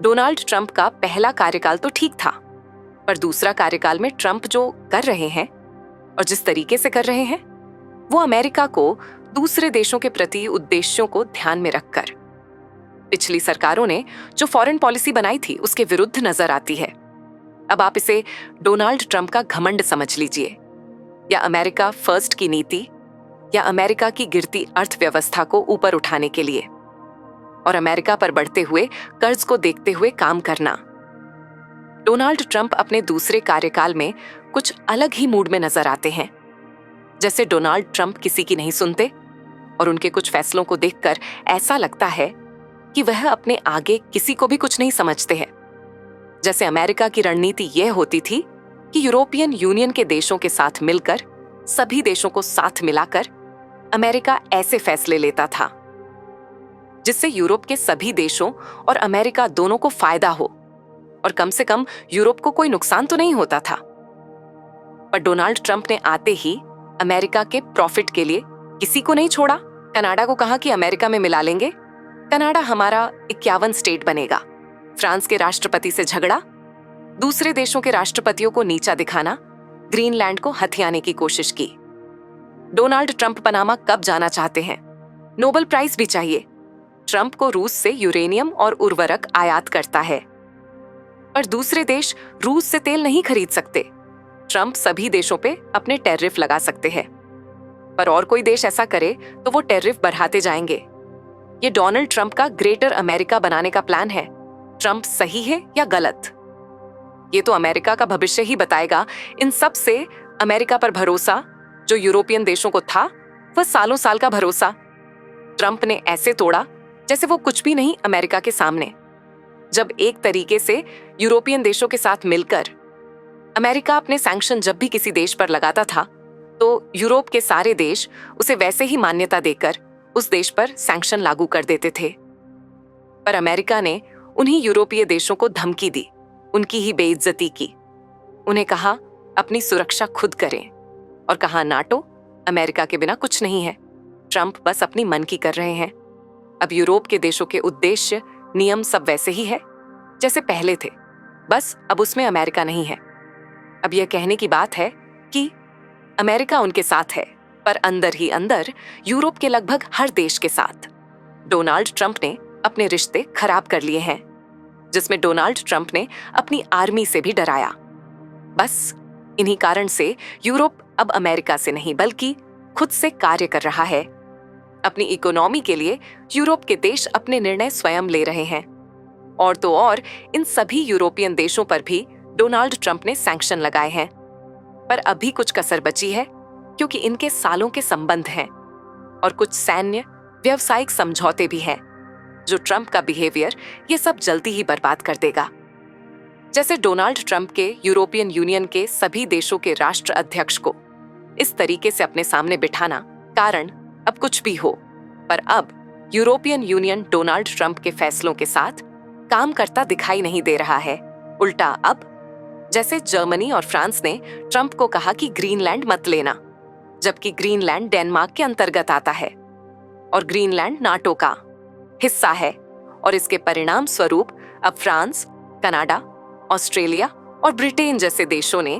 Donald Trump का पहला कार्यकाल तो ठीक था, पर दूसरा कार्यकाल में ट्रंप जो कर रहे हैं और जिस तरीके से कर रहे हैं, वो अमेरिका को दूसरे देशों के प्रति उद्देश्यों को ध्यान में रखकर पिछली सरकारों ने जो फॉरेन पॉलिसी बनाई थी उसके विरुद्ध नजर आती है। अब आप इसे डोनाल्ड ट्रंप का घमंड समझ लीजिए, या अमेरिका फर्स्ट की नीति, या अमेरिका की गिरती अर्थव्यवस्था को ऊपर उठाने के लिए और अमेरिका पर बढ़ते हुए कर्ज को देखते हुए काम करना। डोनाल्ड ट्रंप अपने दूसरे कार्यकाल में कुछ अलग ही मूड में नजर आते हैं। जैसे डोनाल्ड ट्रंप किसी की नहीं सुनते और उनके कुछ फैसलों को देखकर ऐसा लगता है कि वह अपने आगे किसी को भी कुछ नहीं समझते हैं। जैसे अमेरिका की रणनीति यह होती थी कि यूरोपियन यूनियन के देशों के साथ मिलकर, सभी देशों को साथ मिलाकर अमेरिका ऐसे फैसले लेता था जिससे यूरोप के सभी देशों और अमेरिका दोनों को फायदा हो और कम से कम यूरोप को कोई नुकसान तो नहीं होता था। पर डोनाल्ड ट्रंप ने आते ही अमेरिका के प्रॉफिट के लिए किसी को नहीं छोड़ा। कनाडा को कहा कि अमेरिका में मिला लेंगे, कनाडा हमारा 51 स्टेट बनेगा। फ्रांस के राष्ट्रपति से झगड़ा, दूसरे देशों के राष्ट्रपतियों को नीचा दिखाना, ग्रीनलैंड को हथियाने की कोशिश की। डोनाल्ड ट्रंप पनामा कब जाना चाहते हैं? नोबेल प्राइज भी चाहिए। ट्रंप को रूस से यूरेनियम और उर्वरक आयात करता है, पर दूसरे देश रूस से तेल नहीं खरीद सकते। ट्रंप सभी देशों पे अपने टैरिफ लगा सकते हैं, पर और कोई देश ऐसा करे तो वो टैरिफ बढ़ाते जाएंगे। ये डोनाल्ड ट्रंप का ग्रेटर अमेरिका बनाने का प्लान है। ट्रंप सही है या गलत, ये तो अमेरिका का भविष्य ही बताएगा। इन सब से अमेरिका पर भरोसा जो यूरोपियन देशों को था, वह सालों साल का भरोसा ट्रंप ने ऐसे तोड़ा जैसे वो कुछ भी नहीं अमेरिका के सामने। जब एक तरीके से यूरोपियन देशों के साथ मिलकर अमेरिका अपने सैंक्शन जब भी किसी देश पर लगाता था, तो यूरोप के सारे देश उसे वैसे ही मान्यता देकर उस देश पर सैंक्शन लागू कर देते थे। पर अमेरिका ने उन्हीं यूरोपीय देशों को धमकी दी, उनकी ही बेइज्जती की। उन्हें कहा अपनी सुरक्षा खुद करें, और कहा नाटो अमेरिका के बिना कुछ नहीं है। ट्रंप बस अपनी मन की कर रहे हैं। अब यूरोप के देशों के उद्देश्य, नियम सब वैसे ही है जैसे पहले थे, बस अब उसमें अमेरिका नहीं है। अब यह कहने की बात है कि अमेरिका उनके साथ है, पर अंदर ही अंदर यूरोप के लगभग हर देश के साथ डोनाल्ड ट्रंप ने अपने रिश्ते खराब कर लिए हैं, जिसमें डोनाल्ड ट्रंप ने अपनी आर्मी से भी डराया। बस इन्हीं कारण से यूरोप अब अमेरिका से नहीं बल्कि खुद से कार्य कर रहा है। अपनी इकोनॉमी के लिए यूरोप के देश अपने निर्णय स्वयं ले रहे हैं, और तो और इन सभी यूरोपियन देशों पर भी डोनाल्ड ट्रंप ने सैंक्शन लगाए हैं। पर अभी कुछ कसर बची है, क्योंकि इनके सालों के संबंध हैं और कुछ सैन्य व्यावसायिक समझौते भी हैं, जो ट्रंप का बिहेवियर ये सब जल्दी ही बर्बाद कर देगा। जैसे डोनाल्ड ट्रंप के यूरोपियन यूनियन के सभी देशों के राष्ट्र अध्यक्ष को इस तरीके से अपने सामने बिठाना कारण अब कुछ भी हो, पर अब यूरोपियन यूनियन डोनाल्ड ट्रंप के फैसलों के साथ काम करता दिखाई नहीं दे रहा है। उल्टा अब जैसे जर्मनी और फ्रांस ने ट्रंप को कहा कि ग्रीनलैंड मत लेना, जबकि ग्रीनलैंड डेनमार्क के अंतर्गत आता है और ग्रीनलैंड नाटो का हिस्सा है, और इसके परिणाम स्वरूप अब फ्रांस, कनाडा, ऑस्ट्रेलिया और ब्रिटेन जैसे देशों ने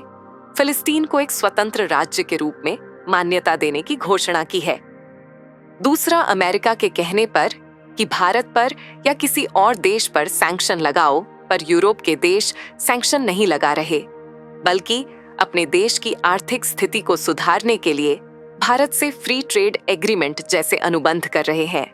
फिलिस्तीन को एक स्वतंत्र राज्य के रूप में मान्यता देने की घोषणा की है। दूसरा, अमेरिका के कहने पर कि भारत पर या किसी और देश पर सैंक्शन लगाओ, पर यूरोप के देश सैंक्शन नहीं लगा रहे, बल्कि अपने देश की आर्थिक स्थिति को सुधारने के लिए भारत से फ्री ट्रेड एग्रीमेंट जैसे अनुबंध कर रहे हैं।